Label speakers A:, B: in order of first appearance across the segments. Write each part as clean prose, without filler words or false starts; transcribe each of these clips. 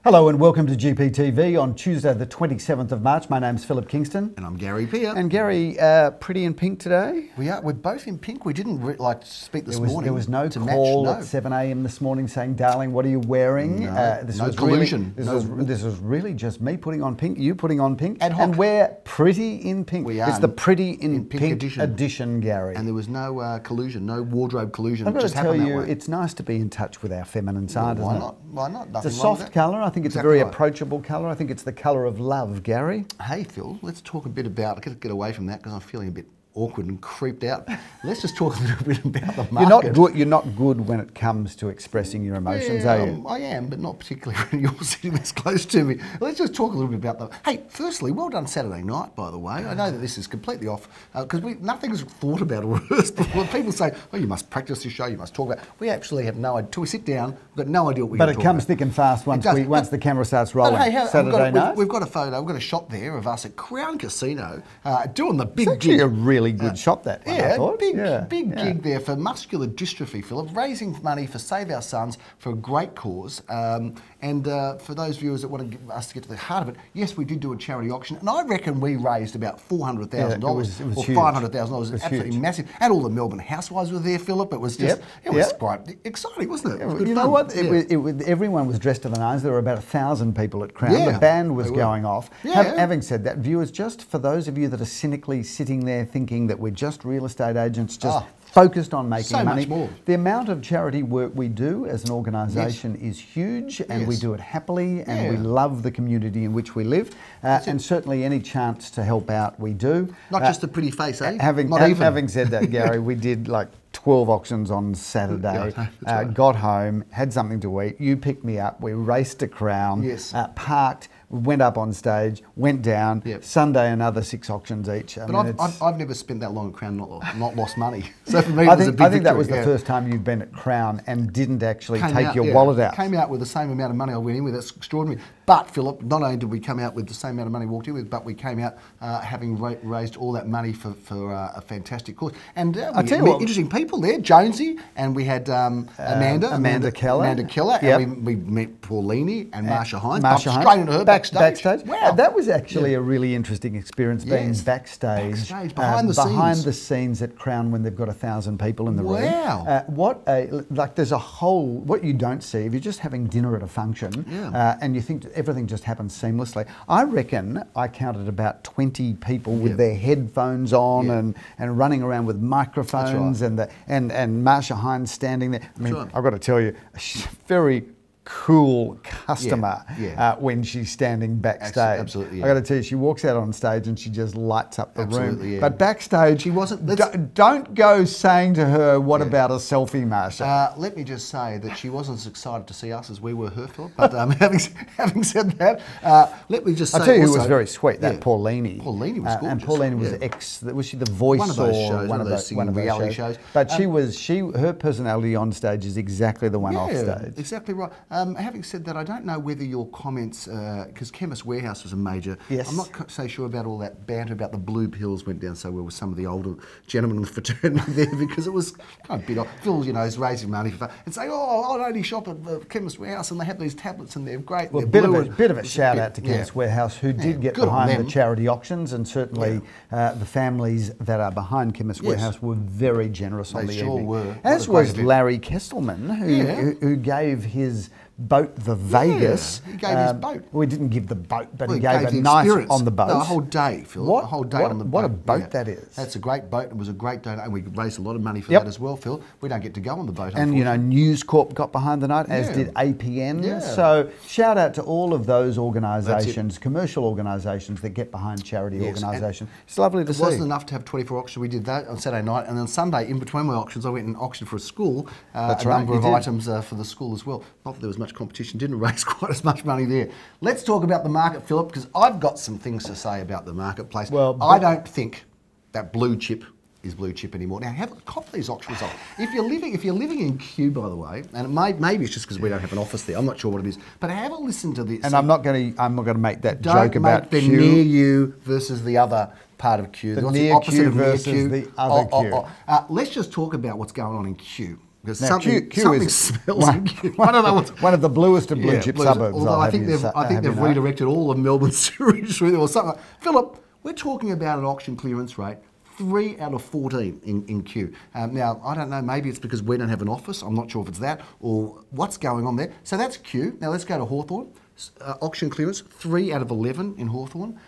A: Hello and welcome to GPTV on Tuesday the 27th of March. My name's Philip Kingston.
B: And I'm Gary Peer.
A: And Gary, pretty in pink today?
B: We are. We're both in pink. We didn't speak this morning.
A: There was no call at 7 a.m. this morning saying, darling, what are you wearing?
B: No collusion.
A: This was really just me putting on pink, you putting on pink.
B: Ad hoc.
A: And we're pretty in pink.
B: We are.
A: It's the pretty in pink edition, Gary.
B: And there was no collusion, no wardrobe collusion.
A: I've got
B: just
A: to tell
B: happened
A: you,
B: that way.
A: it's nice to be in touch with our feminine side, isn't it?
B: Why not?
A: It's a soft colour. I think it's a very approachable colour. I think it's the colour of love, Gary.
B: Hey, Phil, let's talk a bit about, get away from that because I'm feeling a bit awkward and creeped out. Let's just talk a little bit about the market.
A: You're not good when it comes to expressing your emotions, are you?
B: I am, but not particularly when you're sitting this close to me. Let's just talk a little bit about the... Hey, firstly, well done Saturday night, by the way. I know that this is completely off, because nothing's thought about or rehearsed before. People say, oh, you must practice this show, you must talk about... We actually have no idea. Until we sit down, we've got no idea what we're going to talk about. But it comes
A: thick and fast once the camera starts rolling.
B: But hey,
A: Saturday night?
B: We've got a photo, we've got a shot there of us at Crown Casino doing the big
A: gig. It's actually a really good shot, that one, I thought.
B: Big gig there for muscular dystrophy, Philip, raising money for Save Our Sons for a great cause. And for those viewers that want us to get to the heart of it, yes, we did do a charity auction, and I reckon we raised about $400,000 or $500,000. It was absolutely massive. And all the Melbourne housewives were there, Philip. It was just, it was quite exciting, wasn't it? It was good fun.
A: Know what? Everyone was dressed to the nose. There were about 1,000 people at Crown. The band was going off. Having said that, viewers, just for those of you that are cynically sitting there thinking that we're just real estate agents, just focused on making money.
B: Much more.
A: The amount of charity work we do as an organisation is huge, and we do it happily, and we love the community in which we live, and certainly any chance to help out we do.
B: Not just a pretty face, eh?
A: Having said that, Gary, we did like 12 auctions on Saturday, got home, had something to eat, you picked me up, we raced to Crown, parked, went up on stage, went down, Sunday another 6 auctions each.
B: I've never spent that long at Crown not lost money. So for me it was a big
A: I think that was the first time you've been at Crown and didn't actually take your wallet out.
B: Came out with the same amount of money I went in with, that's extraordinary. But Philip, not only did we come out with the same amount of money we walked in with, but we came out having raised all that money for a fantastic cause. And we met interesting people there, Jonesy, and we had Amanda Keller, and we met Paulini and Marsha Hines. Straight into her backstage.
A: Wow. That was actually a really interesting experience, being backstage behind the scenes at Crown when they've got 1,000 people in the room. Wow. There's a whole, what you don't see, if you're just having dinner at a function and you think everything just happens seamlessly. I reckon I counted about 20 people with their headphones on and running around with microphones and Marsha Hines standing there. I mean, I've got to tell you, she's very cool customer when she's standing backstage.
B: Absolutely.
A: I got to tell you, she walks out on stage and she just lights up the room. But backstage,
B: she wasn't.
A: Don't go saying to her, "What about a selfie, Marsha?"
B: Let me just say that she wasn't as excited to see us as we were her, Philip. But having said that, let me just say,
A: I'll tell you who was very sweet. That Paulini.
B: Paulini was gorgeous.
A: And Paulini was was she the voice
B: one of those shows, one of those reality shows?
A: But her personality on stage is exactly the one off stage.
B: Exactly right. Having said that, I don't know whether your comments, because Chemist Warehouse was a major, I'm not so sure about all that banter about the blue pills went down so well with some of the older gentlemen in the fraternity there, because it was kind of a bit off. Phil, you know, is raising money for and say, oh, I'd only shop at Chemist Warehouse and they have these tablets and they're great.
A: Well, a bit of a shout out to Chemist Warehouse, who did get behind the charity auctions, and certainly the families that are behind Chemist Warehouse were very generous on the evening.
B: They sure were.
A: As was Larry Kestelman, who gave his boat the Vegas.
B: He gave his boat.
A: We didn't give the boat, but he gave a night on the boat.
B: No, a whole day, Phil. A whole day on the boat.
A: What a boat that is.
B: That's a great boat. It was a great day, and we raised a lot of money for that as well, Phil. We don't get to go on the boat,
A: and you know, News Corp got behind the night, as did APN. So shout out to all of those organisations, commercial organisations that get behind charity organisations. It's lovely to see.
B: It wasn't enough to have 24 auctions. We did that on Saturday night, and then Sunday, in between my auctions, I went and auctioned for a school, a number of items for the school as well. Not that there was much competition, didn't raise quite as much money there. Let's talk about the market, Philip, because I've got some things to say about the marketplace. Well, I don't think that blue chip is blue chip anymore. Now, have a cop these auction results. If you're living in Kew, by the way, and maybe it's just because we don't have an office there. I'm not sure what it is, but have a listen to this.
A: And I'm not going to make that joke about
B: the near you versus the other part of Kew.
A: The near Kew versus the other Kew.
B: Let's just talk about what's going on in Kew. Because
A: Now,
B: something
A: Kew is
B: smells in Kew. I don't know what's...
A: one of the bluest of blue chip suburbs.
B: Although I think they've redirected all of Melbourne's sewage through there or something. Philip, we're talking about an auction clearance rate 3 out of 14 in Kew. Now, I don't know, maybe it's because we don't have an office. I'm not sure if it's that or what's going on there. So that's Kew. Now let's go to Hawthorn. Auction clearance, 3 out of 11 in Hawthorn.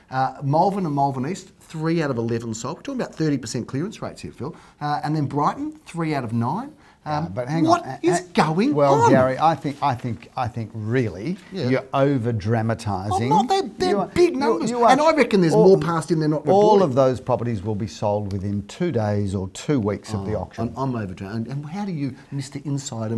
B: Malvern and Malvern East, 3 out of 11 sold. We're talking about 30% clearance rates here, Phil. And then Brighton, 3 out of 9.
A: But hang on.
B: What is going on?
A: Well, Gary, I think really you're over dramatising.
B: Oh, they're big numbers. And I reckon there's more passed in there not reported.
A: All of those properties will be sold within 2 days or 2 weeks of the auction.
B: I'm over dramatising. And how do you, Mr. Insider,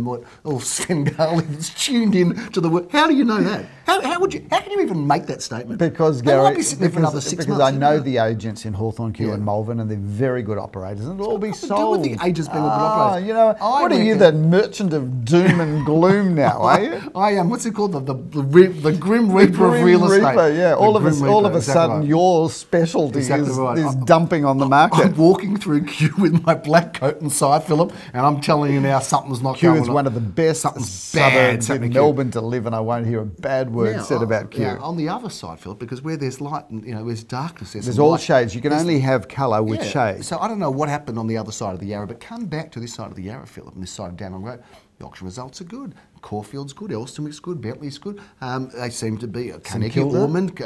B: Svengali that's tuned in to the work, how do you know that? How can you even make that statement?
A: Because,
B: They
A: Gary,
B: might be sitting there for another 6 months.
A: because I know the agents in Hawthorn, Kew and Malvern, and they're very good operators, and it'll all be sold.
B: Do with the agents being good operators?
A: You know, what are you, the merchant of doom and gloom now, are you?
B: I am. What's it called? The Grim Reaper of real estate.
A: Yeah. All of a sudden,
B: right.
A: Your specialty is dumping on the market.
B: I'm walking through Kew with my black coat inside, Philip, and I'm telling you now, something's not going on.
A: Kew is one of the best suburbs in Melbourne to live, and I won't hear a bad word said about Kew.
B: On the other side, Philip, because where there's light and there's darkness,
A: there's all shades. You can only have colour with shades.
B: So I don't know what happened on the other side of the Yarra, but come back to this side of the Yarra, Philip, and this side of Dandenong Road. The auction results are good. Caulfield's good, Elstonwick's good, Bentley's good. They seem to be Carnegie, Ormond,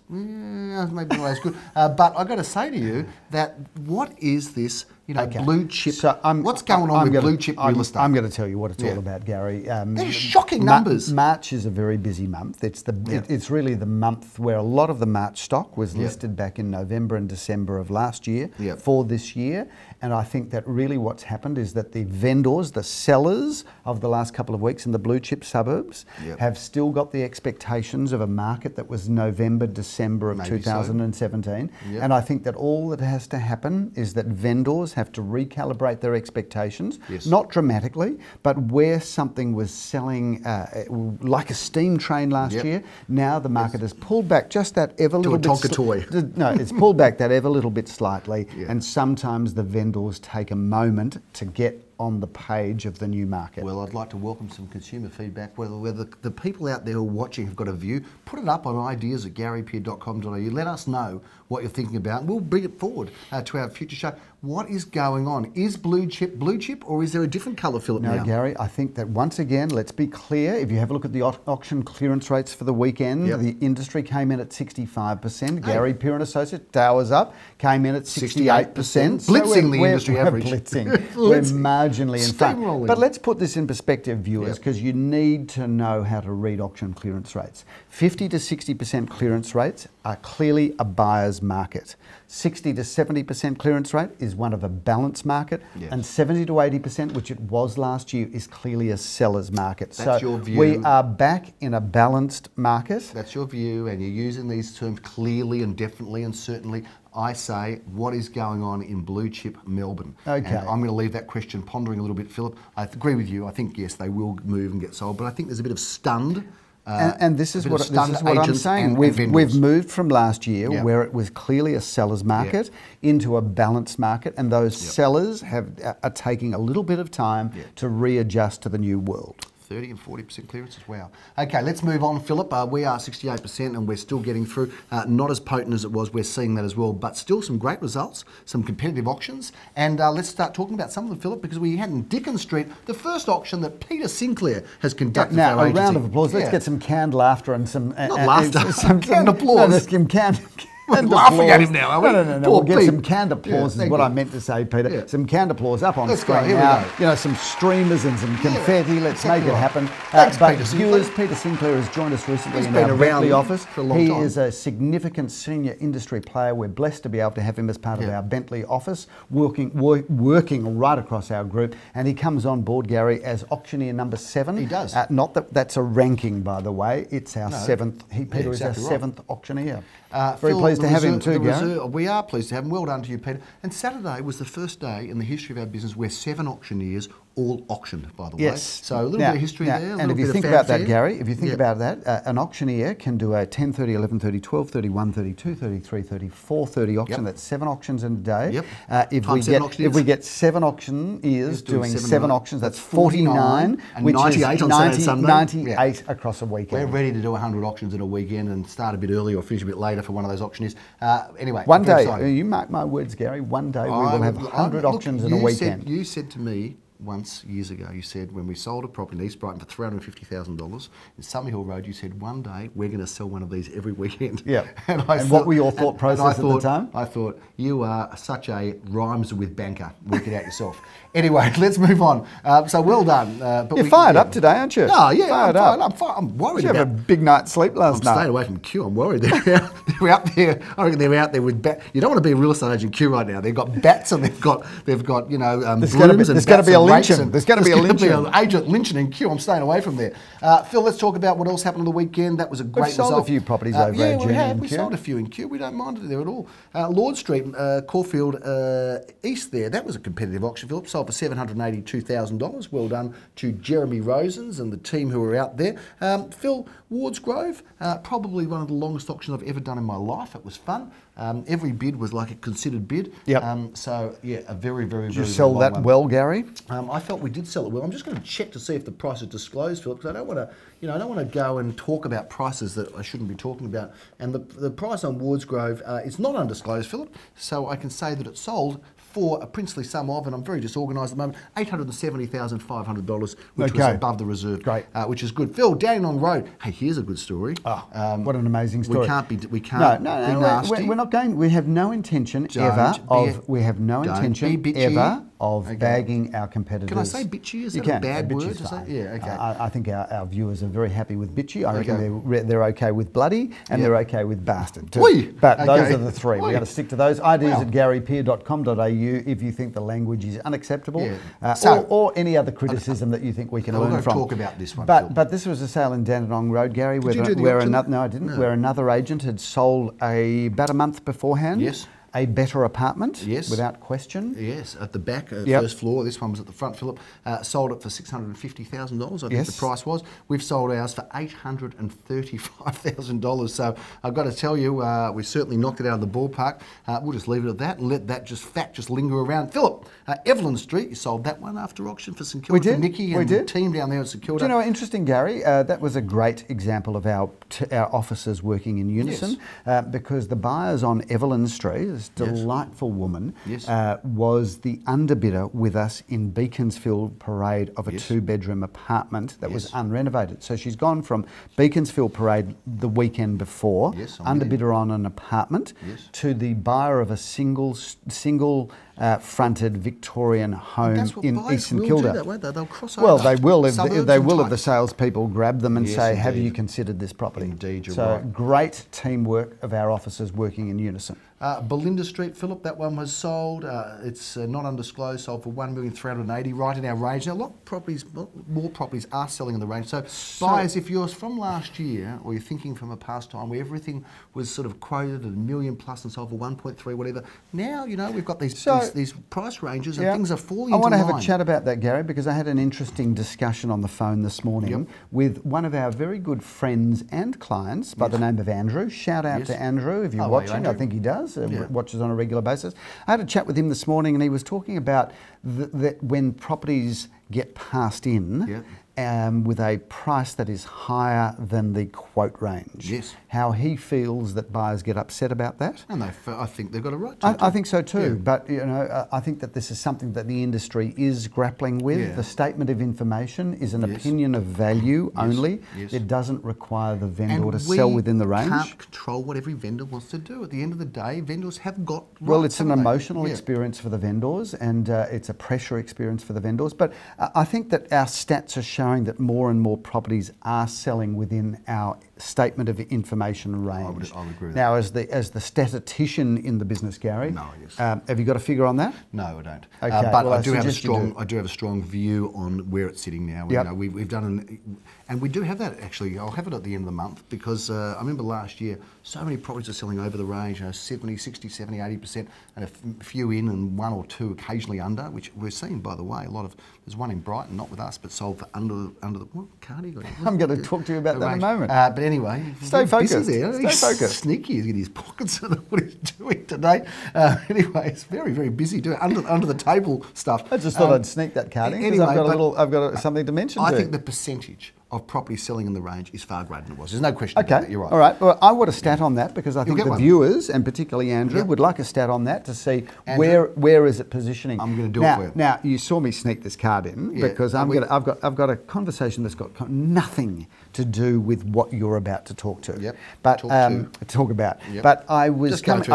B: maybe not as good. But I've got to say to you that what is this? Blue chip. So what's going on with blue chip real estate?
A: I'm going to tell you what it's all about, Gary.
B: They're shocking numbers.
A: March is a very busy month. It's really the month where a lot of the March stock was listed back in November and December of last year for this year. And I think that really what's happened is that the vendors, the sellers of the last couple of weeks in the blue chip suburbs have still got the expectations of a market that was November, December of 2017. And I think that all that has to happen is that vendors have to recalibrate their expectations, not dramatically, but where something was selling like a steam train last year, now the market has pulled back just that ever little bit.
B: To a Tonka toy.
A: No, it's pulled back that ever little bit slightly, and sometimes the vendors take a moment to get on the page of the new market.
B: Well, I'd like to welcome some consumer feedback. Whether the people out there who are watching have got a view, put it up on ideas@garypeer.com.au. Let us know what you're thinking about, and we'll bring it forward to our future show. What is going on? Is blue chip, or is there a different colour, Philip?
A: No, Gary, I think that once again, let's be clear. If you have a look at the auction clearance rates for the weekend, the industry came in at 65%. Gary Peer and Associates, Towers Up, came in at 68%.
B: Blitzing the industry average.
A: We're marginally in front. But let's put this in perspective, viewers, because you need to know how to read auction clearance rates. 50 to 60% clearance rates are clearly a buyer's market. 60 to 70% clearance rate is one of a balanced market, and 70 to 80%, which it was last year, is clearly a seller's market.
B: That's your view.
A: We are back in a balanced market.
B: That's your view, and you're using these terms clearly and definitely and certainly. I say, what is going on in blue chip Melbourne? Okay. And I'm going to leave that question pondering a little bit, Philip. I agree with you. I think, yes, they will move and get sold, but I think there's a bit of stunned.
A: And this is what I'm saying. We've moved from last year, where it was clearly a seller's market, into a balanced market, and those sellers are taking a little bit of time to readjust to the new world.
B: 30 and 40% clearances, wow. Okay, let's move on, Philip. We are 68% and we're still getting through. Not as potent as it was, we're seeing that as well, but still some great results, some competitive auctions. And let's start talking about some of them, Philip, because we had in Dickens Street the first auction that Peter Sinclair has conducted.
A: Now, a round of applause. Let's get some canned laughter and some...
B: Not laughter, some canned applause.
A: No, let's give him canned...
B: We're laughing at him now, are we?
A: No. We'll get some canned applause is what I meant to say, Peter. Some canned applause up on screen now. You know, some streamers and some confetti. Let's make it happen.
B: Thanks,
A: but
B: Peter
A: viewers, Peter Sinclair has joined us recently in our Bentleigh office.
B: For a long time.
A: He is a significant senior industry player. We're blessed to be able to have him as part of our Bentleigh office, working right across our group. And he comes on board, Gary, as auctioneer number 7.
B: He does.
A: Not that that's a ranking, by the way. It's our 7th. Peter is our 7th auctioneer. Very pleased to have him too, Gary.
B: We are pleased to have him. Well done to you, Peter. And Saturday was the first day in the history of our business where 7 auctioneers all auctioned, by the way.
A: Yes.
B: So a little bit of history there.
A: And if you think about that, Gary, if you think about that, an auctioneer can do a 10:30, 11:30, 12:30, 1:30, 2:30, 3:30, 4:30 auction. That's 7 auctions in a day. If we get 7 auctioneers doing 7 auctions, that's 49,
B: and
A: which
B: 98
A: is
B: on Saturday and Sunday.
A: 98 across a weekend.
B: We're ready to do 100 auctions in a weekend and start a bit early or finish a bit later for one of those auctioneers. Anyway,
A: one day, you mark my words, Gary, one day we will have 100 auctions in a weekend.
B: You said to me once, years ago, you said when we sold a property in East Brighton for $350,000 in Summerhill Road, you said one day we're going to sell one of these every weekend.
A: Yeah. And what were your thought process at the time?
B: I thought, you are such a rhymes with banker. Work it out yourself. Anyway, let's move on. So well done. But
A: you're fired up today, aren't you?
B: Oh, yeah,
A: fired
B: up. I'm worried.
A: Did you have a big night's sleep last night?
B: I'm staying away from Q. I'm worried. They're out there. I reckon they're out there with bats. You don't want to be a real estate agent Q right now. They've got bats and they've got you know
A: there's going to be a lynching. There's going to be a lynching.
B: An agent lynching in Q. I'm staying away from there. Phil, let's talk about what else happened on the weekend. That was a great result.
A: We've sold a few properties over our journey in Q.
B: We sold a few in Q. We don't mind it there at all. Lord Street, Caulfield East there. That was a competitive auction, Philip. Sold for $782,000. Well done to Jeremy Rosens and the team who were out there. Phil, Wards Grove, probably one of the longest auctions I've ever done in my life. It was fun. Every bid was like a considered bid.
A: Yep.
B: So yeah, a very, very,
A: Did you sell that well, Gary?
B: I felt we did sell it well. I'm just going to check to see if the price is disclosed, Philip, because I don't want to, I don't want to go and talk about prices that I shouldn't be talking about. And the price on Wards Grove is not undisclosed, Philip. So I can say that it sold for a princely sum of, and I'm very disorganised at the moment, $870,500, which was above the reserve.
A: Great.
B: Which is good. Phil, Dandenong Road. Hey, here's a good story.
A: What an amazing story.
B: We can't be nasty.
A: We're not going. We have no intention of bagging our competitors.
B: Can I say bitchy? Is
A: that
B: a bad word to say?
A: Yeah, okay. I think our viewers are very happy with bitchy. I reckon they're okay with bloody and they're okay with bastard too. But those are the three. We've got to stick to those. Ideas at garypeer.com.au if you think the language is unacceptable or any other criticism that you think we can learn from.
B: Talk about this one,
A: but this was a sale in Dandenong Road, Gary, where another agent had sold about a month beforehand.
B: Yes.
A: A better apartment, without question.
B: Yes, at the back, first floor. This one was at the front, Philip. Sold it for $650,000, I think the price was. We've sold ours for $835,000. So I've got to tell you, we certainly knocked it out of the ballpark. We'll just leave it at that and let that fact just linger around. Philip, Evelyn Street, you sold that one after auction for St Kilda for Nikki and the team down there at St Kilda.
A: Do you know, interesting, Gary, that was a great example of our officers working in unison because the buyers on Evelyn Street, delightful woman, was the underbidder with us in Beaconsfield Parade of a 2-bedroom apartment that was unrenovated. So she's gone from Beaconsfield Parade the weekend before, underbidder on an apartment, to the buyer of a single fronted Victorian home in Eastern Kilda.
B: They'll cross over.
A: Well, they will if the salespeople grab them and say, "Have you considered this property?"
B: Indeed, you're
A: right. Great teamwork of our officers working in unison.
B: Bolinda Street, Philip, that one was sold. It's not undisclosed, sold for $1,380,000, right in our range. Now, more properties are selling in the range. So buyers, if you're from last year or you're thinking from a past time where everything was sort of quoted at $1 million plus and sold for 1.3, whatever. Now, we've got these price ranges and things are falling into line.
A: I want to have a chat about that, Gary, because I had an interesting discussion on the phone this morning with one of our very good friends and clients by the name of Andrew. Shout out to Andrew if you're watching. I think he does. Watches on a regular basis. I had a chat with him this morning and he was talking about that when properties get passed in with a price that is higher than the quote range. How he feels that buyers get upset about that.
B: And I think they've got a right to.
A: I think so too. But I think that this is something that the industry is grappling with. The statement of information is an opinion of value only. It doesn't require the vendor to sell within the range.
B: We can't control what every vendor wants to do. At the end of the day, vendors have got rights.
A: Well, it's an emotional experience for the vendors and it's a pressure experience for the vendors. But I think that our stats are showing that more and more properties are selling within our statement of information range.
B: I would agree with
A: now, as the statistician in the business, Gary, have you got a figure on that?
B: No, I don't.
A: Okay,
B: but
A: well,
B: I do have a strong view on where it's sitting now.
A: Yep.
B: You know, we've done and we do have that actually. I'll have it at the end of the month because I remember last year so many properties are selling over the range, 70, 60, 70, 80%, and a few in and one or two occasionally under, which we're seeing, by the way. There's one in Brighton, not with us, but sold for under the Carnegie.
A: I'm going to talk to you about that in a moment.
B: But anyway,
A: stay focused.
B: Stay focused. Sneaky in his pockets. I don't know what he's doing today. Anyway, it's very, very busy doing under the table stuff.
A: I just thought I'd sneak that card in because I've got something to mention.
B: I think the percentage of property selling in the range is far greater than it was. There's no question about that. You're right.
A: All right. Well, I want a stat on that because I think the viewers, and particularly Andrew, would like a stat on that to see where is it positioning.
B: I'm going to do it for you.
A: Now, you saw me sneak this card in because I've got a conversation that's got nothing to do with what you're about to talk to.
B: Yep.
A: But talk about. Yep. But I was coming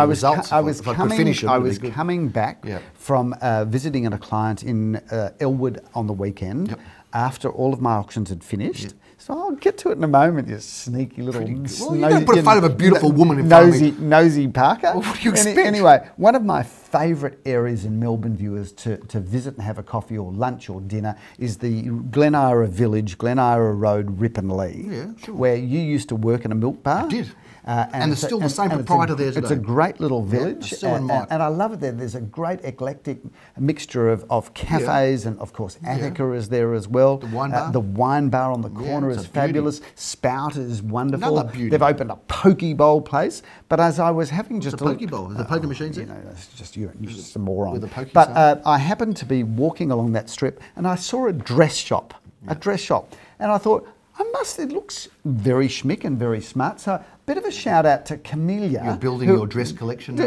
A: back from visiting a client in Elwood on the weekend.
B: Yep.
A: After all of my auctions had finished. So I'll get to it in a moment, you sneaky little...
B: Well, you don't put a photo of a beautiful woman in front of me.
A: Nosy Parker.
B: Well, what do you expect?
A: Anyway, one of my favourite areas in Melbourne, viewers, to visit and have a coffee or lunch or dinner is the Glen Ira Village, Glen Ira Road, Ripponlea.
B: Yeah, sure.
A: Where you used to work in a milk bar.
B: I did. And there's still the same proprietor there today.
A: It's a great little village,
B: and
A: I love it there. There's a great eclectic mixture of cafes, and of course Attica is there as well.
B: The wine bar.
A: The wine bar on the corner is fabulous. Spout is wonderful.
B: Another beauty.
A: They've opened a poke bowl place. But as I was having just
B: a poke bowl, the poker machines.
A: You know, that's just you're just a moron.
B: With a poke
A: but I happened to be walking along that strip, and I saw a dress shop, and I thought, it looks very schmick and very smart. So a bit of a shout out to Camellia.
B: You're building your dress collection.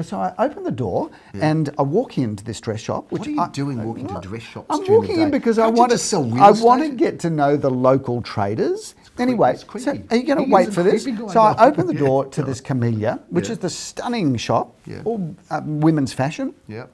A: So I open the door and I walk into this dress shop.
B: What are you doing walking to dress shops?
A: I'm walking in because I want to get to know the local traders. Anyway, so are you going to wait for this? So I open the door to this Camellia, which is the stunning shop, all women's fashion.
B: Yeah.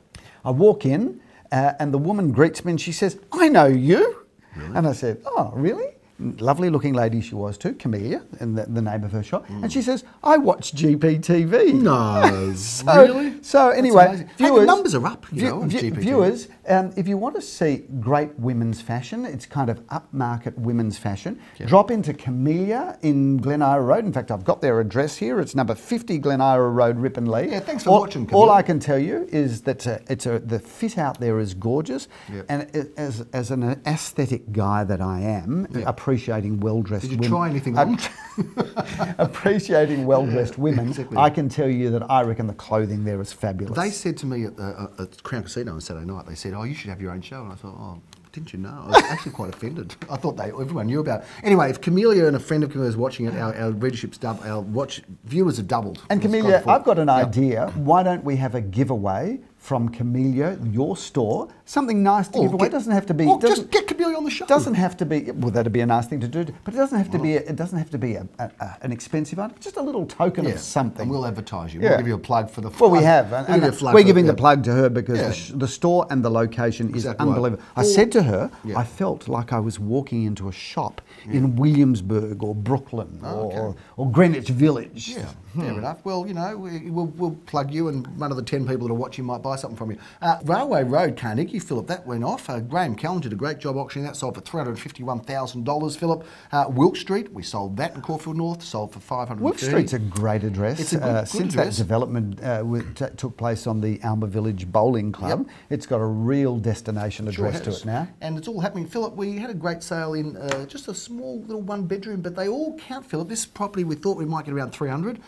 A: I walk in and the woman greets me and she says, "I know you."
B: Really?
A: And I said, "Oh, really?" Lovely looking lady she was too, Camellia, in the name of her shop. And she says, "I watch GPTV."
B: No, really?
A: So anyway, viewers,
B: the numbers are up, on GPTV.
A: Viewers, if you want to see great women's fashion, it's kind of upmarket women's fashion, drop into Camellia in Glen Ira Road. In fact, I've got their address here. It's number 50 Glen Ira Road, Ripponlea.
B: Yeah, thanks for watching, Camellia.
A: All I can tell you is that the fit out there is gorgeous. Yep. And as an aesthetic guy that I am, appreciating well-dressed women.
B: Did you try anything on?
A: Appreciating well-dressed women, I can tell you that I reckon the clothing there is fabulous.
B: They said to me at Crown Casino on Saturday night, they said, "Oh, you should have your own show." And I thought, "Oh, didn't you know?" I was actually quite offended. I thought everyone knew about it. Anyway, if Camellia and a friend of Camelia's watching it, our readership's doubled, our viewers have doubled.
A: And Camellia, I've got an idea. Why don't we have a giveaway from Camellia, your store, something nice to give away. It doesn't have to be.
B: Just get Camellia on the show.
A: Doesn't have to be. Well, that'd be a nice thing to do. But it doesn't have to be. It doesn't have to be an expensive item. Just a little token of something.
B: And we'll advertise you. We'll give you a plug for the.
A: Well, we have. We're giving the plug to her because the store and the location is unbelievable. Right. I said to her, I felt like I was walking into a shop in Williamsburg or Brooklyn or Greenwich Village.
B: Yeah, fair enough. Well, we'll plug you, and one of the 10 people that are watching might buy something from you. Railway Road, Carnegie, Philip, that went off. Graham Callan did a great job auctioning that, sold for $351,000, Philip. Wilks Street, we sold that in Caulfield North, sold for $530,000.
A: Wilks Street's a great address.
B: It's a good
A: since
B: address.
A: That development took place on the Alma Village Bowling Club, it's got a real destination address to it now.
B: And it's all happening. Philip, we had a great sale in just a small little one bedroom, but they all count, Philip. This property we thought we might get around 300.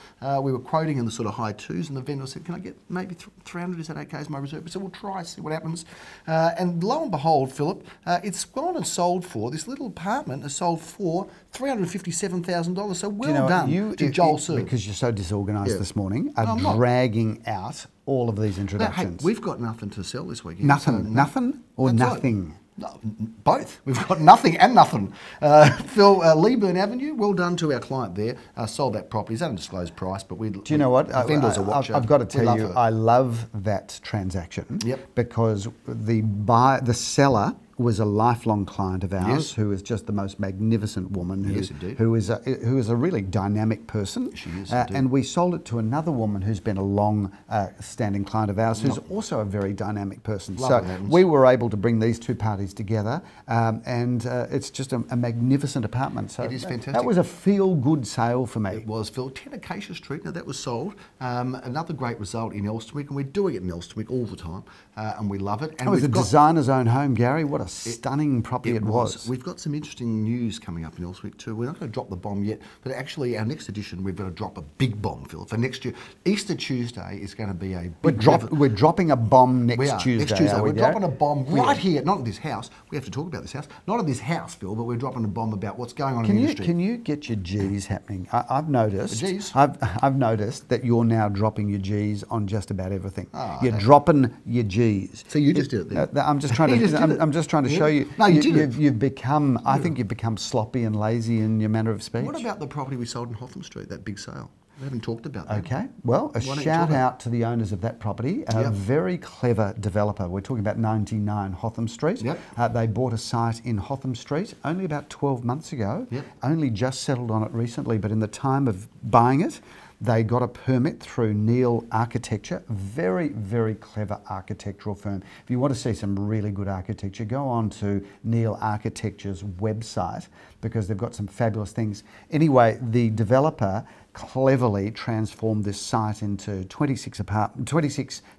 B: We were quoting in the sort of high twos, and the vendor said, "Can I get maybe 300? Is that okay as my reserve?" So we'll try, see what happens. And lo and behold, Philip, it's gone and sold for, this little apartment has sold for $357,000. So well done to Joel Sir.
A: Because you're so disorganised this morning, are dragging out all of these introductions.
B: Hey, we've got nothing to sell this weekend.
A: Nothing? So nothing or nothing?
B: Right. No, both. We've got nothing and nothing. Phil, Leeburn Avenue, well done to our client there. Sold that property. It's at an undisclosed price, but do
A: you know what?
B: Vendor's a watcher.
A: I've got to tell you, I love that transaction because the seller was a lifelong client of ours, who is just the most magnificent woman, who is a really dynamic person.
B: She is,
A: and we sold it to another woman who's been a long-standing client of ours, who's also a very dynamic person. So we were able to bring these two parties together, and it's just a magnificent apartment. So
B: it is fantastic.
A: That was a feel-good sale for me.
B: It was, Phil. 10 Acacia Street. Now that was sold. Another great result in Elsternwick, and we're doing it in Elsternwick all the time, and we love it. And
A: it was a designer's own home, Gary. What a stunning property it was.
B: We've got some interesting news coming up in Elsternwick too. We're not going to drop the bomb yet, but actually our next edition we've got to drop a big bomb, Phil. For next year, Easter Tuesday is going to be a big...
A: We're dropping a bomb next Tuesday.
B: Next Tuesday. We're dropping a bomb right here, not at this house. We have to talk about this house. Not at this house, Phil, but we're dropping a bomb about what's going on in the industry.
A: Can you get your G's happening? I've noticed. I've noticed that you're now dropping your G's on just about everything. You're dropping your G's.
B: So you just did it then.
A: I'm just trying to. I'm just trying to show you.
B: No, you did.
A: You've become. I think you've become sloppy and lazy in your manner of speech.
B: What about the property we sold in Hotham Street? That big sale. We haven't talked about that.
A: Okay. Well, a shout out to the owners of that property. A very clever developer. We're talking about 99 Hotham Street. They bought a site in Hotham Street only about 12 months ago. Only just settled on it recently, but in the time of buying it, they got a permit through Neil Architecture, very, very clever architectural firm. If you want to see some really good architecture, go on to Neil Architecture's website because they've got some fabulous things. Anyway, the developer cleverly transformed this site into 26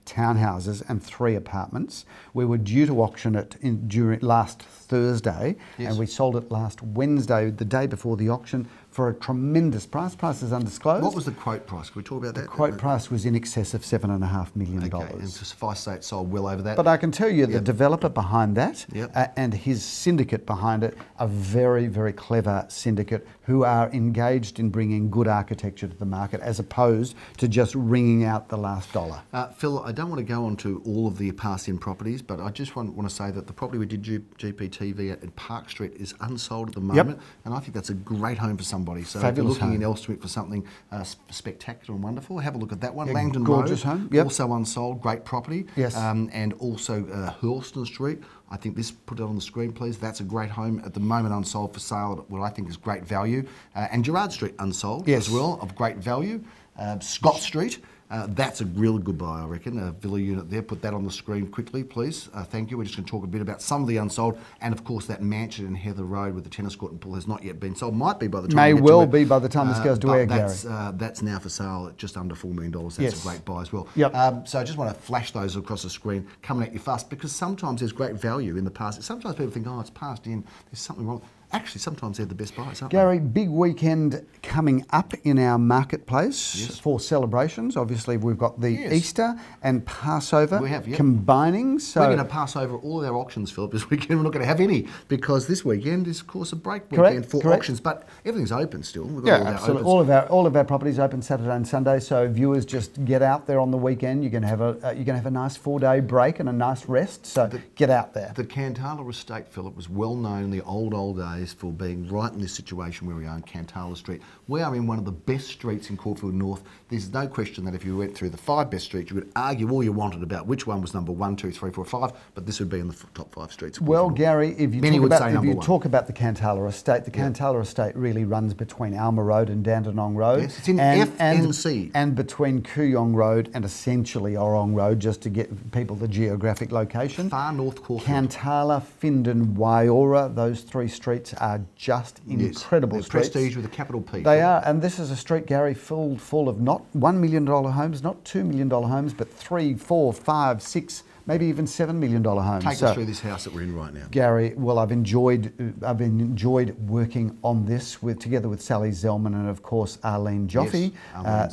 A: townhouses and 3 apartments. We were due to auction it during last Thursday, and we sold it last Wednesday, the day before the auction, for a tremendous price. Price is undisclosed.
B: What was the quote price? Can we talk about that?
A: The quote price was in excess of $7.5 million.
B: Okay, and to suffice to say, it sold well over that.
A: But I can tell you the developer behind that and his syndicate behind it, a very, very clever syndicate who are engaged in bringing good architecture to the market as opposed to just wringing out the last dollar.
B: Phil, I don't want to go on to all of the past-in properties, but I just want to say that the property we did GPTV at Park Street is unsold at the moment, and I think that's a great home for somebody. So
A: fabulous
B: if you're looking
A: home
B: in Elsternwick for something spectacular and wonderful, have a look at that one.
A: Yeah,
B: Langdon
A: gorgeous
B: Road,
A: home.
B: also unsold, great property.
A: Yes.
B: And also Hurlston Street. I think this, put it on the screen please, that's a great home at the moment unsold for sale at what I think is great value. And Gerard Street unsold as well, of great value. Scott Street, that's a really good buy, I reckon. A villa unit there. Put that on the screen quickly, please. Thank you. We're just going to talk a bit about some of the unsold, and of course that mansion in Heather Road with the tennis court and pool has not yet been sold. Might be by the time.
A: May well be by the time this goes to air, Gary.
B: That's now for sale at just under $4 million. That's a great buy as well. So I just want to flash those across the screen, coming at you fast, because sometimes there's great value in the past. Sometimes people think, oh, it's passed in. There's something wrong. Actually, sometimes they're the best buys, aren't
A: Gary, big weekend coming up in our marketplace for celebrations. Obviously, we've got the Easter and Passover combining. So
B: we're going to pass over all of our auctions, Philip, this weekend. We're not going to have any because this weekend is, of course, a break weekend for auctions. But everything's open still. We've got
A: absolutely. All of our properties open Saturday and Sunday. So viewers, just get out there on the weekend. You're going to have a nice 4-day break and a nice rest. So get out there.
B: The Cantala estate, Philip, was well known in the old days for being right in this situation where we are in Cantala Street. We are in one of the best streets in Caulfield North. There's no question that if you went through the 5 best streets, you would argue all you wanted about which one was number 1, 2, 3, 4, 5, but this would be in the top 5 streets.
A: Well, Gary, if you talk about the Cantala estate, the Cantala estate really runs between Alma Road and Dandenong Road.
B: Yes, it's in FNC.
A: And between Kooyong Road and essentially Orong Road, just to get people the geographic location.
B: Far north Caulfield.
A: Cantala, Findon, Waiora, those 3 streets are just incredible streets.
B: Prestige with a capital P.
A: They are, and this is a street, Gary, full of not $1 million homes, not $2 million homes, but 3, 4, 5, 6, maybe even $7 million homes.
B: Take us through this house that we're in right now,
A: Gary. Well, I've enjoyed working on this together with Sally Zellman and of course Arlene Joffe.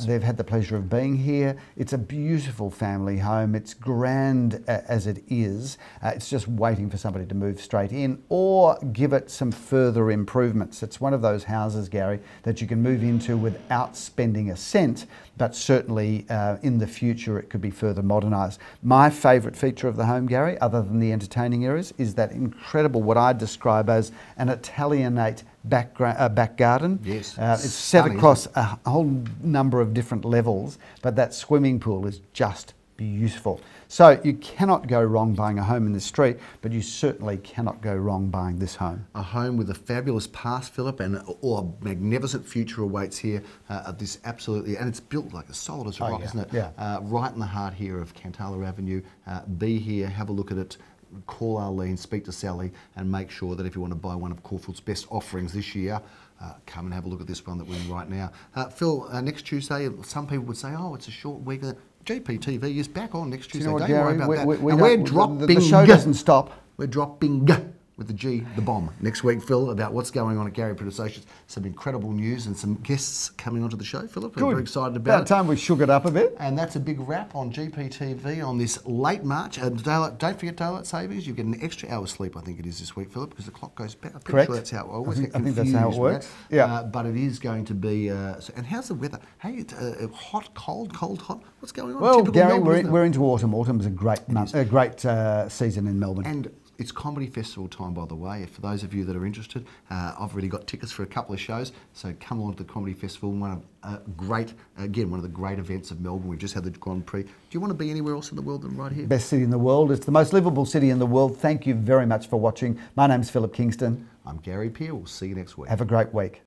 A: They've had the pleasure of being here. It's a beautiful family home. It's grand as it is. It's just waiting for somebody to move straight in or give it some further improvements. It's one of those houses, Gary, that you can move into without spending a cent, but certainly in the future it could be further modernised. My favourite feature of the home, Gary, other than the entertaining areas, is that incredible, what I describe as an Italianate back garden.
B: Yes.
A: It's set across a whole number of different levels, but that swimming pool is just beautiful. So you cannot go wrong buying a home in this street, but you certainly cannot go wrong buying this home.
B: A home with a fabulous past, Philip, and a magnificent future awaits here. This absolutely, and it's built like as solid as a rock, isn't it?
A: Yeah.
B: Right in the heart here of Cantala Avenue. Be here, have a look at it. Call Arlene, speak to Sally, and make sure that if you want to buy one of Caulfield's best offerings this year, come and have a look at this one that we're in right now. Phil, next Tuesday, some people would say, oh, it's a short week. GPTV is back on next Tuesday.
A: You know what,
B: Don't
A: Gary,
B: worry about that.
A: we're dropping.
B: The
A: show doesn't stop.
B: We're dropping with the G, the bomb. Next week, Phil, about what's going on at Gary Print Associates. Some incredible news and some guests coming onto the show, Philip.
A: Good.
B: I'm very excited about it.
A: About time we shook it up a bit.
B: And that's a big wrap on GPTV on this late March. Don't forget daylight savings. You get an extra hour's sleep, I think it is this week, Philip, because the clock goes back. I'm pretty sure that's how it always get confused.
A: I think that's how it works. Yeah.
B: But it is going to be. And how's the weather? Hey, hot, cold, hot. What's going on?
A: Well,
B: Typical
A: Gary,
B: Melbourne,
A: we're into autumn. Autumn is a great month, a great season in Melbourne.
B: And it's Comedy Festival time, by the way. For those of you that are interested, I've already got tickets for a couple of shows. So come along to the Comedy Festival, one of the great events of Melbourne. We've just had the Grand Prix. Do you want to be anywhere else in the world than right here?
A: Best city in the world. It's the most livable city in the world. Thank you very much for watching. My name's Philip Kingston.
B: I'm Gary Peer. We'll see you next week.
A: Have a great week.